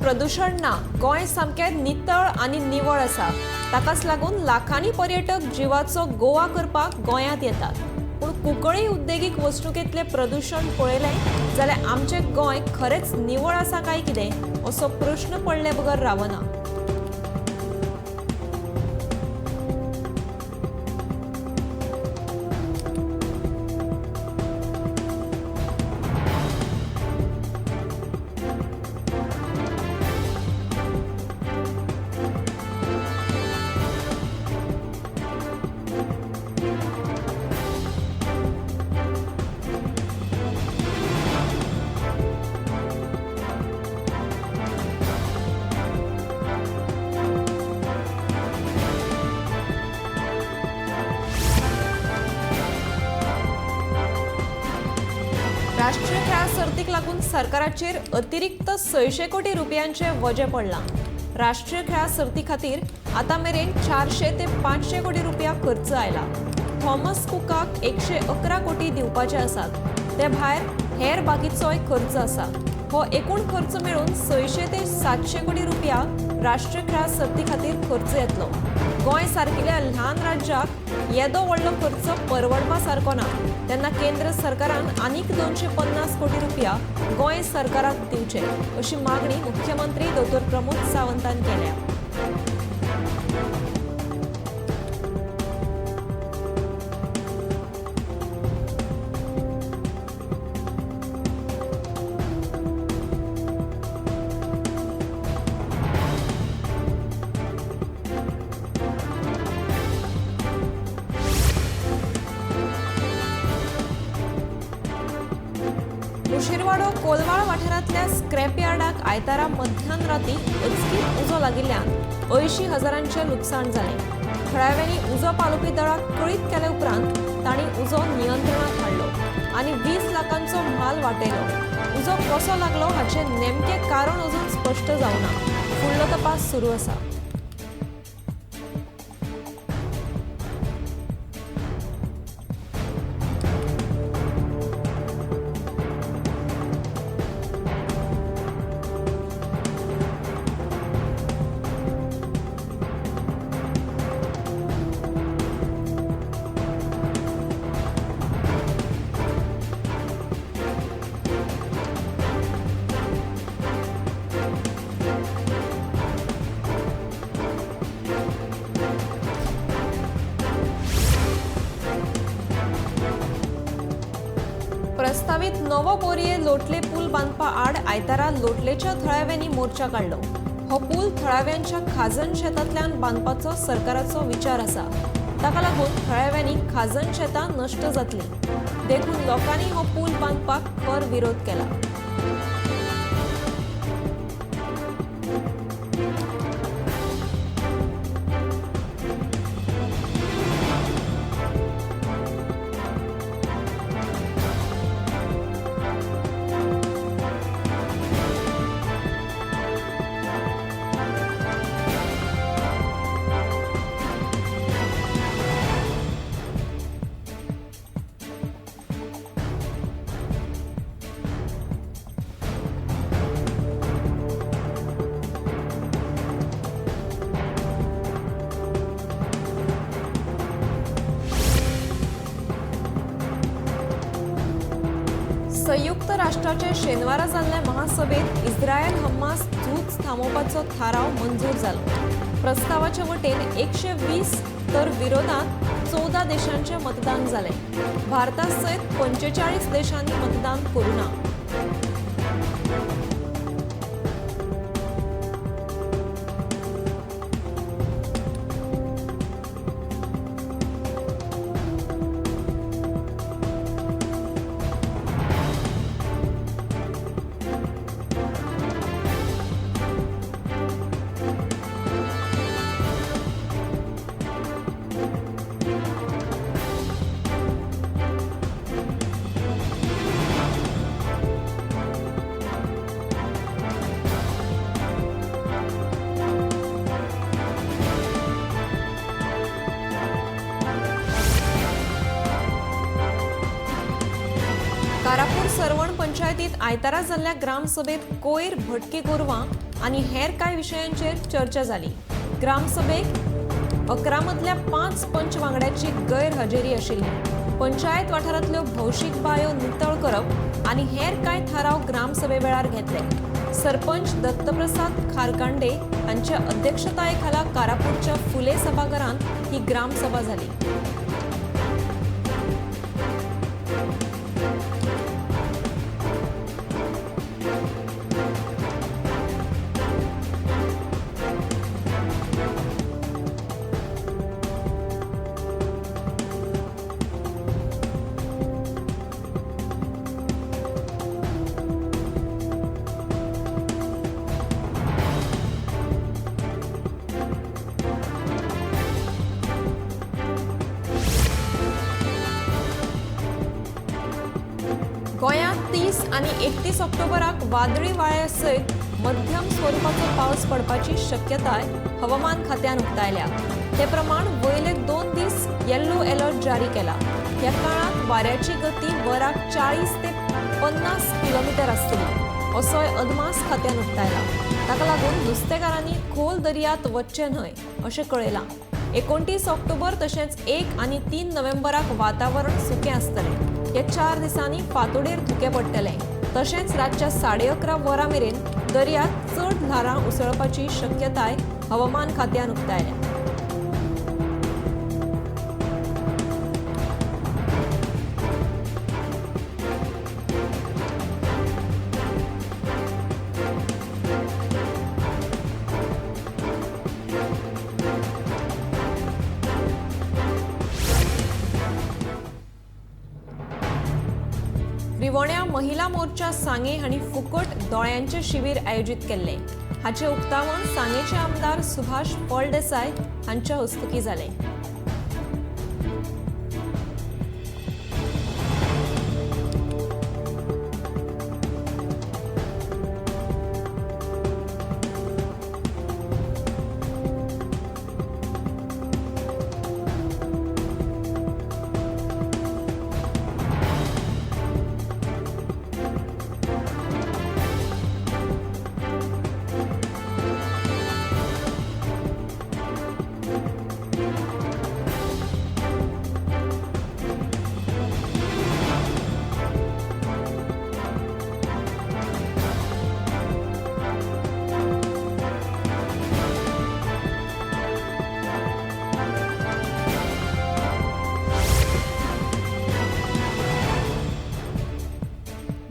प्रदूषण ना गोंय सामकें नितळ आनी निवळ आसा। ताकाच लागून लाखांनी पर्यटक जिवाचो गोवा करपाक गोंयांत येतात। पूण कुंकळी उद्देगीक वसणुकेंतले प्रदूषण पळयलें जाल्यार आमचें गोंय खरेंच निवळ आसा काय कितें असो प्रश्न पडले बगर रावना। राष्ट्रीय खेळा सर्तीक लागून सरकाराचेर अतिरिक्त 600 कोटी रुपयांचे वजे पडला। राष्ट्रीय खेळा सर्ती खातीर आता मेरेन 400 ते 500 कोटी रुपया खर्च आयला। थॉमस कुकाक 111 कोटी दिवपाचे आसात। ते भायर हेर बाकीचोय खर्च आसा। हो एकूण खर्च मेळून 600 ते 700 कोटी रुपया राष्ट्रीय खेळा सर्ती खातीर खर्च येतलो। गोंय सारकिल्या ल्हान राज्याक येदो व्हडलो खर्च परवडपा सारको ना, तेन्ना केंद्र सरकारान आनीक 250 कोटी रुपया गोंय सरकाराक दिवचे अशी मागणी मुख्यमंत्री डॉ. प्रमोद सावंतान केल्या। मुशीरवाडो कोलवाळ वाठारांतल्या स्क्रॅप यार्डाक आयतारा मध्यान राती अचकीत उजो लागिल्ल्यान 80,000चे लुकसाण जालें। थळाव्यांनी उजो पालोवपी दळाक कळीत केले उपरांत तांणी उजो नियंत्रणात हाडलो आनी 20 लाखांचो म्हाल वाटयलो। उजो कसो लागलो हाचे नेमके कारण अजून स्पश्ट जावना। फुडलो तपास सुरू आसा। प्रस्तावित नवो बोरये लोटले पूल बांदपा आड आयतारा लोटलेच्या थळाव्यांनी मोर्चा काढलो। हो पूल थळाव्यांच्या खाजन शेतांतल्यान बांदपाचो सरकाराचो विचार आसा। ताका लागून थळाव्यांनी खाजन शेतां नश्ट जातली। देखून लोकांनी हो पूल बांदपाक खर विरोध केला। संयुक्त राष्ट्राचे शेनवारा जाल्ल्या महासभेत इस्रायल हमास झूज थांबोवपाचो थाराव मंजूर जालो। प्रस्तावाचे वटेन 120 तर विरोधात 14 देशांचे मतदान जाले। भारता सयत 45 देशांनी मतदान करूं ना। कारापूर सरवण पंचायतीत आयतारा जाल्ल्या ग्रामसभेत कोयर भटकी गोरवां आनी हेर कांय विशयांचेर चर्चा जाली। ग्रामसभेक 11 मदल्या 5 पंच वांगड्याची गैरहजेरी आशिल्ली। पंचायत वाठारांतल्यो भौशीक बायो नितळ करप आनी हेर कांय थाराव ग्रामसभे वेळार घेतले। सरपंच दत्तप्रसाद खारकांडे हांच्या अध्यक्षताये खाला कारापूरच्या फुले सभाघरांत ही ग्रामसभा जाली। गोंयांत 30 आनी 31 ऑक्टोबराक वादळी वाऱ्या सयत मध्यम स्वरुपाचो पावस पडपाची शक्यताय हवामान खात्यान उक्तायल्या। ते प्रमाण वयले 2 दीस येल्लो अलर्ट जारी केला। ह्या काळात वाऱ्याची गती वराक 40 ते 50 किलोमीटर आसतली असोय अदमास खात्यान उक्तायला। ताका लागून नुस्तेकारांनी खोल दर्यांत वचचें न्हय अशें कळयलां। 29 ऑक्टोबर तशेंच 1 आनी 3 नोव्हेंबराक वातावरण सुकें आसतलें। ह्या 4 दिसांनी फांतोडेर धुकें पडटलें। तशेंच रातच्या 11:30 वरां मेरेन दर्यांत चड ल्हारां उसळपाची शक्यताय हवामान खात्यान उक्तायल्या। रिवोण्या महिला मोर्चा सांगे हांणी फुकट दोळ्यांचे शिबीर आयोजीत केल्ले। हाचे उक्तावण सांगेचे आमदार सुभाष फळदेसाय हांच्या हस्तुकी जालें।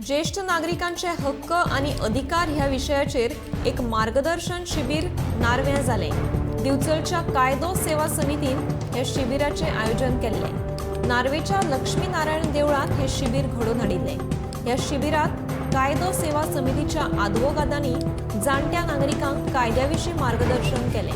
ज्येष्ठ नागरिकांचे हक्क आणि अधिकार ह्या विशयाचेर एक मार्गदर्शन शिबीर नार्व्यां जालें। दिवचलच्या कायदो सेवा समितीन हे शिबिराचे आयोजन केल्ले। नार्वेच्या लक्ष्मी नारायण देवळात हे शिबीर घडोवन हाडिल्ले। ह्या शिबिरात कायदो सेवा समितीच्या आदवोगादांनी जाणट्या नागरिकांक कायद्याविशीं मार्गदर्शन केलें।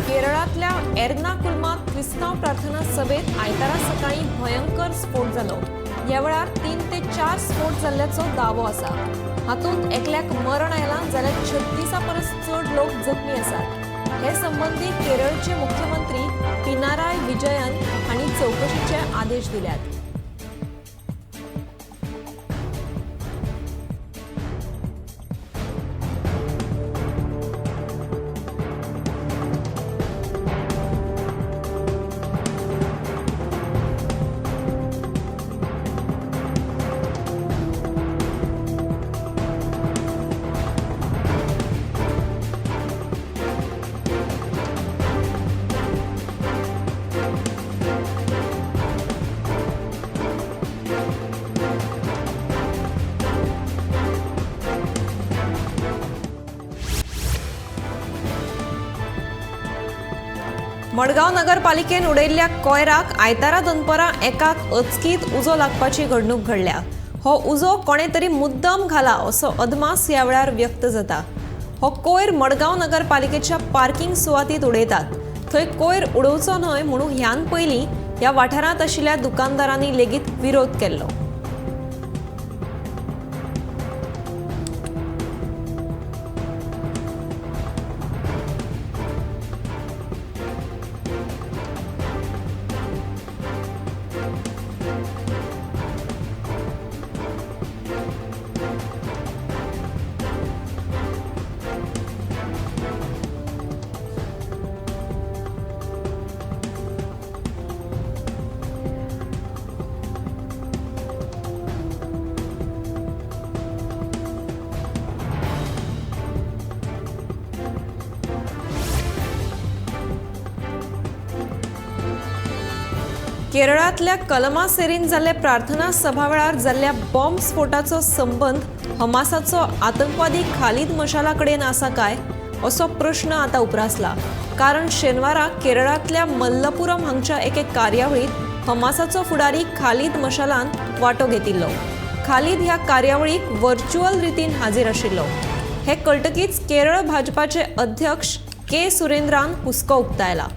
केरळातल्या एर्नाकुलमात क्रिस्तांव प्रार्थना सभेत आयतारा सकाळी भयंकर स्फोट जालो। ह्या वेळार 3 ते 4 स्फोट जाल्ल्याचो दावो आसा। हातूंत एकल्याक मरण आयलां जाल्यार 36 परस चड लोक जखमी आसात। हे संबंधी केरळचे मुख्यमंत्री पिनाराय विजयन हांणी चौकशीचे आदेश दिल्यात। मडगांव नगरपालिकेन उडयल्ल्या कोयराक आयतारा दनपरां एकाक अचकीत उजो लागपाची घडणूक घडल्या। हो उजो कोणे तरी मुद्दम घाला असो अदमास ह्या वेळार व्यक्त जाता। हो कोयर मडगांव नगरपालिकेच्या पार्किंग सुवातीत उडयतात। थंय कोयर उडोवचो न्हय म्हणून ह्यान पयलीं ह्या वाठारांत आशिल्ल्या दुकानदारांनी लेगीत विरोध केल्लो। केरळातल्या कलमासेरीन जाल्ले प्रार्थना सभा वेळार जाल्ल्या बॉम्ब स्फोटाचो संबंध हमासाचो आतंकवादी खालिद मशाला कडेन आसा काय असो प्रश्न आता उपरासला। कारण शेनवारा केरळातल्या मल्लपुरम हांगच्या एके कार्यावळीत हमासाचो फुडारी खालिद मशालान वांटो घेतिल्लो। खालिद ह्या कार्यावळीक व्हर्च्युअल रितीन हाजीर आशिल्लो। हे कळटकीच केरळ भाजपाचे अध्यक्ष के सुरेंद्रान हुस्को उक्तायला।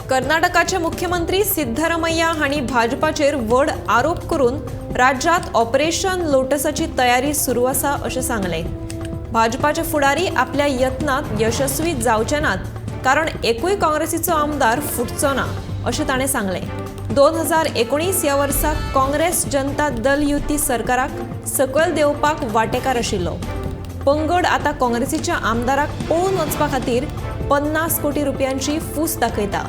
कर्नाटकाचे मुख्यमंत्री सिद्धरामय्या हांणी भाजपाचेर व्हड आरोप करून राज्यात ऑपरेशन लोटसाची तयारी सुरू आसा अशें सांगले। भाजपाचे फुडारी आपल्या यत्नात यशस्वी जावचे नात कारण एकूय काँग्रेसीचो आमदार फुटचो ना अशें ताणें सांगले। 2019 ह्या वर्सा काँग्रेस जनता दल युती सरकाराक सकयल देवपाक वांटेकार आशिल्लो। पंगड आता काँग्रेसीच्या आमदाराक पळून वचपा खातीर 50 कोटी रुपयांची फूस दाखयता।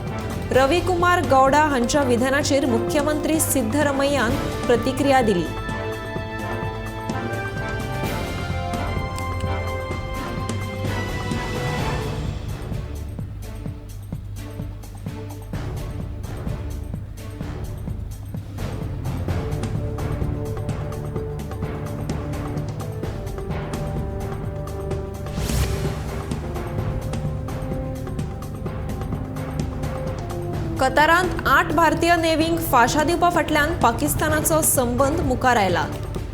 रविकुमार गौडा हांच्या विधानाचेर मुख्यमंत्री सिद्धरामय्यान प्रतिक्रिया दिली। कतारांत 8 भारतीय नेव्हींक फाशा दिवपा फाटल्यान पाकिस्तानाचो संबंध मुखार आयला।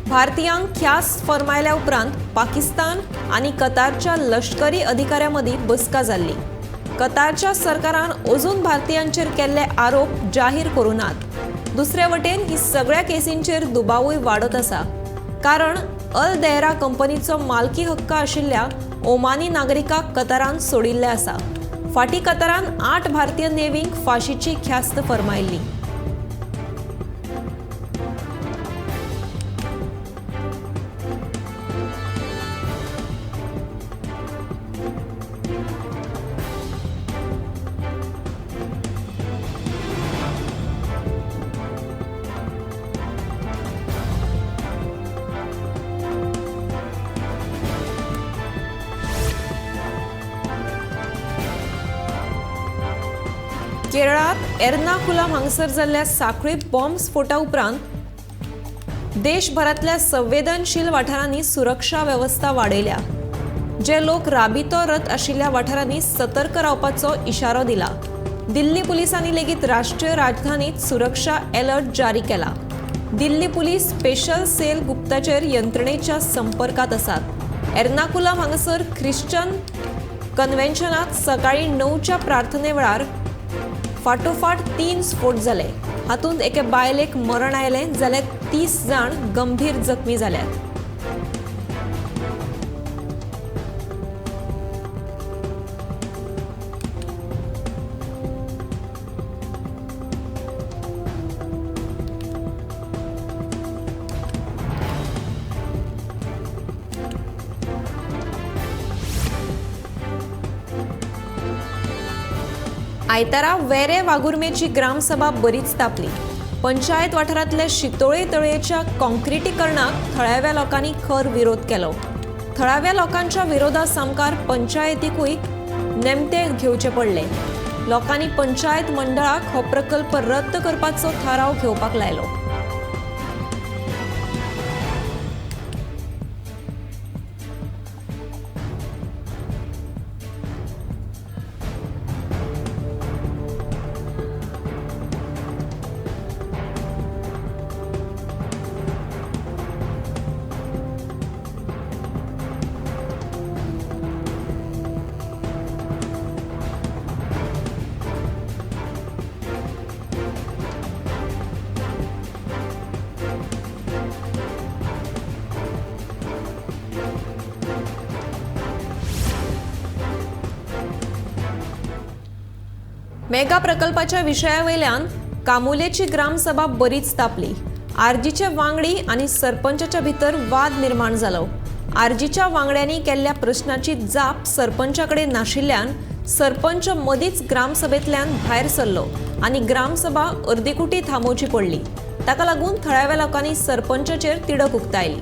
भारतीयांक ख्यास्त फर्मायल्या उपरांत पाकिस्तान आनी कतारच्या लष्करी अधिकाऱ्यां मदीं बसका जाल्ली। कतारच्या सरकारान अजून भारतीयांचेर केल्ले आरोप जाहीर करूनात। दुसरे वटेन ही सगळ्या केसींचेर दुबावूय वाडत आसा कारण अल देहरा कंपनीचो मालकी हक्क आशिल्ल्या ओमानी नागरिकाक कतारान सोडिल्ले आसा। फाटी कतारान 8 भारतीय नेव्हींक फाशीची ख्यास्त फर्मायल्ली। केरळात एर्नाकुलम हांगसर जाल्ल्या साखळी बॉम्ब स्फोटा उपरांत देशभरातल्या संवेदनशील वाठारांनी सुरक्षा वेवस्था वाडयल्या। जे लोक राबितो रथ आशिल्ल्या वाठारांनी सतर्क रावपाचो इशारो दिला। दिल्ली पुलिसांनी लेगीत राष्ट्रीय राजधानीत सुरक्षा अलर्ट जारी केला। दिल्ली पुलीस स्पेशल सेल गुप्तचर यंत्रणेच्या संपर्कात आसात। एर्नाकुलम हांगसर ख्रिश्चन कन्व्हेन्शनात सकाळी 9च्या प्रार्थने वेळार फाटोफाट 3 स्फोट जाले। हातूंत एके बायलेक मरण आयलें जाल्यार 30 जाण गंभीर जखमी जाल्यात। आयतारा वेरे वाघुर्मेची ग्रामसभा बरीच तापली. पंचायत वाठारांतल्या शितोळे तळयेच्या कॉन्क्रिटीकरणाक थळाव्या लोकांनी खर विरोध केलो. थळाव्या लोकांच्या विरोधा सामकार पंचायतीकूय नेमते घेवचे पडले. लोकांनी पंचायत मंडळाक हो प्रकल्प रद्द करपाचो थाराव घेवपाक लायलो. मेगा प्रकल्पाच्या विशयावयल्यान कामुलेची ग्रामसभा बरीच तापली. आरजीचे वांगडी आणि सरपंचाच्या भितर वाद निर्माण जालो. आरजीच्या वांगड्यांनी केल्ल्या प्रश्नाची जाप सरपंचाकडे नाशिल्ल्यान सरपंच मदींच ग्रामसभेंतल्यान भायर सरलो आणि ग्रामसभा अर्देकुटी थांबोवची पडली. ताका लागून थळाव्या लोकांनी सरपंचाचेर तिडक उक्तायली.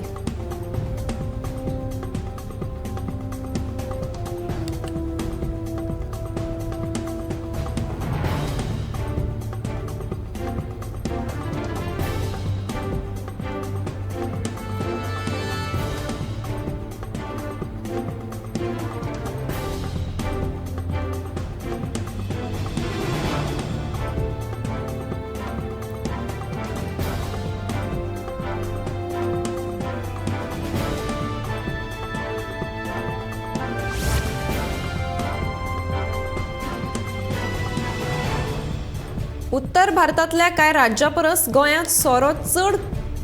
उत्तर भारतांतल्या कांय राज्यां परस गोंयांत सोरो चड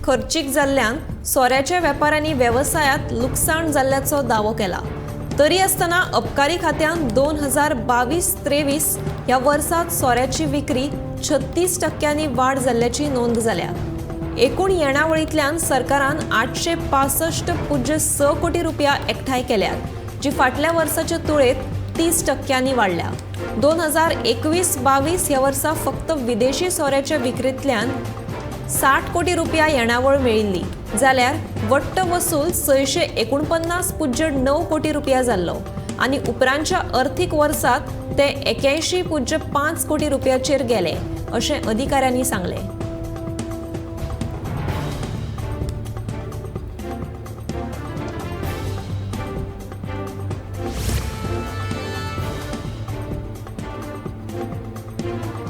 खर्चीक जाल्ल्यान सोऱ्याच्या वेपाऱ्यांनी वेवसायांत लुकसाण जाल्ल्याचो दावो केला. तरी आसतना अबकारी खात्यान 2022-23 ह्या वर्सात सोऱ्याची विक्री 36% वाड जाल्ल्याची नोंद जाल्या. एकूण येणावळींतल्यान सरकारान 865.6 कोटी रुपया एकठांय केल्यात, जी फाटल्या वर्साच्या तुळेंत 30% वाडल्या. 2021-22 ह्या वर्सा फक्त विदेशी सोऱ्याच्या विक्रींतल्यान 60 कोटी रुपया येणावळ मेळिल्ली, जाल्यार वट्ट वसूल 649.9 कोटी रुपया जाल्लो आणि उपरांतच्या अर्थीक वर्सात ते 81.5 कोटी रुपयाचेर गेले, अशें अधिकाऱ्यांनी सांगले.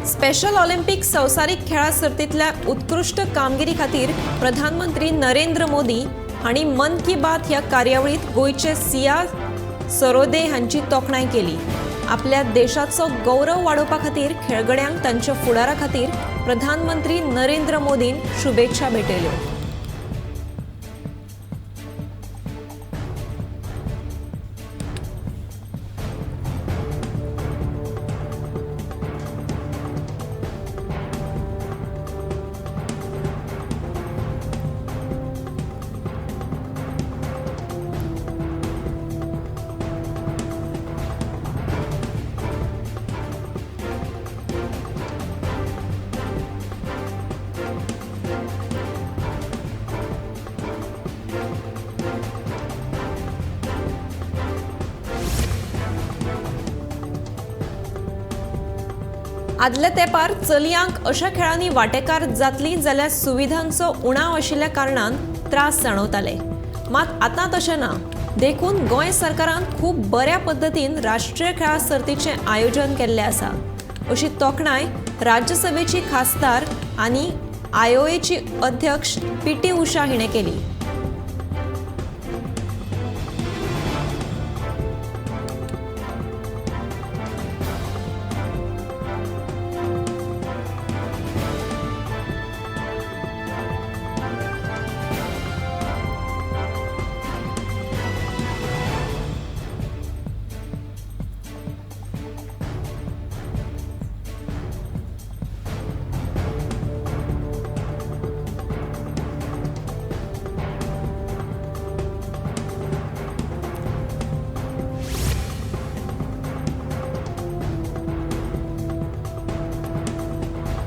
स्पेशल ऑलिंपिक संवसारीक खेळा सर्तींतल्या उत्कृश्ट कामगिरी खातीर प्रधानमंत्री नरेंद्र मोदी हांणी मन की बात ह्या कार्यावळींत गोंयचे सिया सरोदे हांची तोखणाय केली. आपल्या देशाचो गौरव वाडोवपा खातीर खेळगड्यांक तांच्या फुडारा खातीर प्रधानमंत्री नरेंद्र मोदीन शुभेच्छा भेटयल्यो. आदल्या तेंपार चलयांक अशा खेळांनी वांटेकार जातली जाल्यार सुविधांचो उणाव आशिल्ल्या कारणान त्रास जाणवताले. मात आतां तशें ना. देखून गोंय सरकारान खूब बऱ्या पद्दतीन राष्ट्रीय खेळा सर्तीचें आयोजन केल्लें आसा, अशी तोखणाय राज्यसभेची खासदार आनी आयओएची अध्यक्ष पीटी उषा हिणें केली.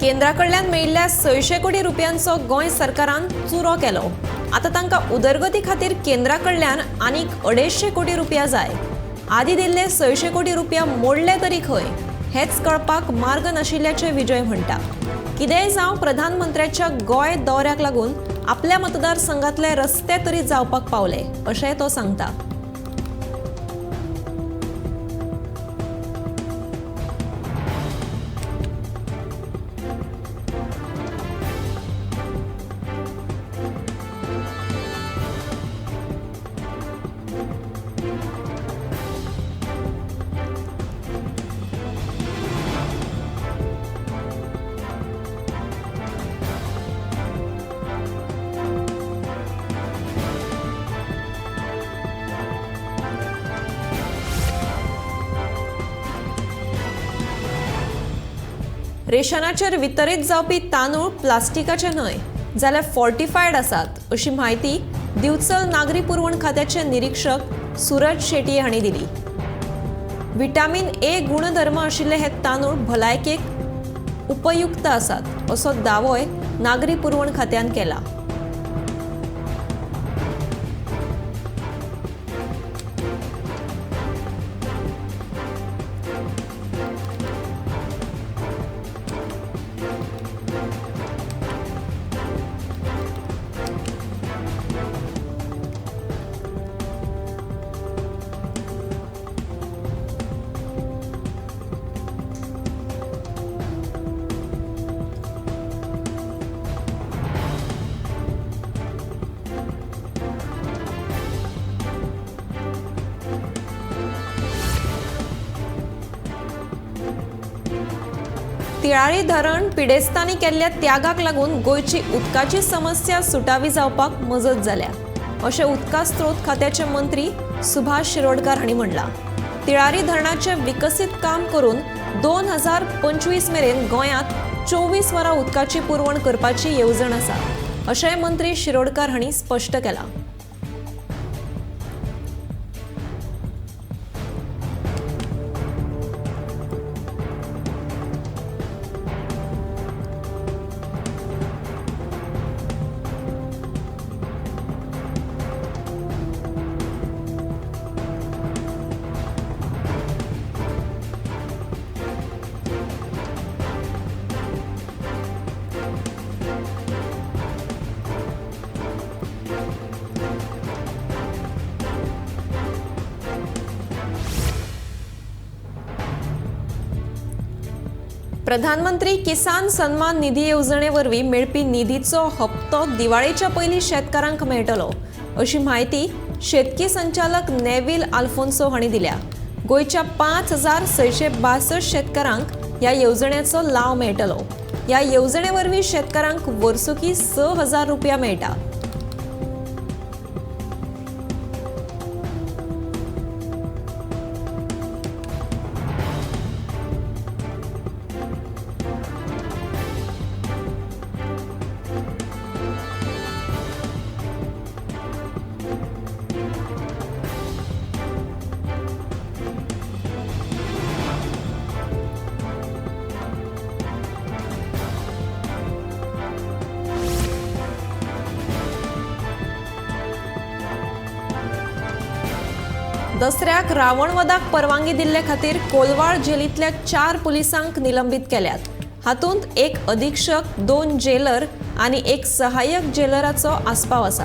केंद्राकडल्यान मेळिल्ल्या 600 कोटी रुपयांचो गोंय सरकारान चुरो केलो। आता तांकां उदरगती खातीर केंद्राकडल्यान आनीक 250 कोटी रुपया जाय। आदी दिल्ले 600 कोटी रुपया मोडले तरी खंय हेच कळपाक मार्ग नाशिल्ल्याचे विजय म्हणटा। कितेंय जावं प्रधानमंत्र्याच्या गोंय दौऱ्याक लागून आपल्या मतदारसंघातले रस्ते तरी जावपाक पावले अशें तो सांगता। रेशनाचेर वितरीत जावपी तांदूळ प्लास्टिकाचे न्हय जाल्यार फोर्टिफायड आसात अशी म्हायती दिवचल नागरी पुरवण खात्याचे निरीक्षक सूरज शेटये हांणी दिली। विटामीन ए गुणधर्म आशिल्ले हे तांदूळ भलायकेक उपयुक्त आसात असो दावोय नागरी पुरवण खात्यान केला। तिळारी धरण पिडेस्तांनी केल्ल्या त्यागाक लागून गोंयची उदकाची समस्या सुटावी जावपाक मजत जाल्या अशें उदका स्त्रोत खात्याचे मंत्री सुभाष शिरोडकार हांणी म्हणलां। तिळारी धरणाचे विकसीत काम करून 2025 मेरेन गोंयांत 24 वरां उदकाची पुरवण करपाची येवजण आसा अशें मंत्री शिरोडकार हांणी स्पश्ट केलां। प्रधानमंत्री किसान सन्मान निधी येवजणे वरवीं मेळपी निधीचो हप्तो दिवाळेच्या पयलीं शेतकारांक मेळटलो अशी म्हायती शेतकी संचालक नेविल आल्फोन्सो हांणी दिल्या। गोंयच्या 5662 शेतकारांक ह्या येवजणेचो लाव मेळटलो। ह्या येवजणे वरवीं शेतकारांक वर्सुकी 6000 रुपया मेळटा। दसऱ्याक रावणवधाक परवानगी दिल्ले खातीर कोलवाळ जेलींतल्या 4 पुलिसांक निलंबित केल्यात। हातूंत एक अधीक्षक, 2 जेलर आनी एक सहाय्यक जेलराचो आस्पाव आसा।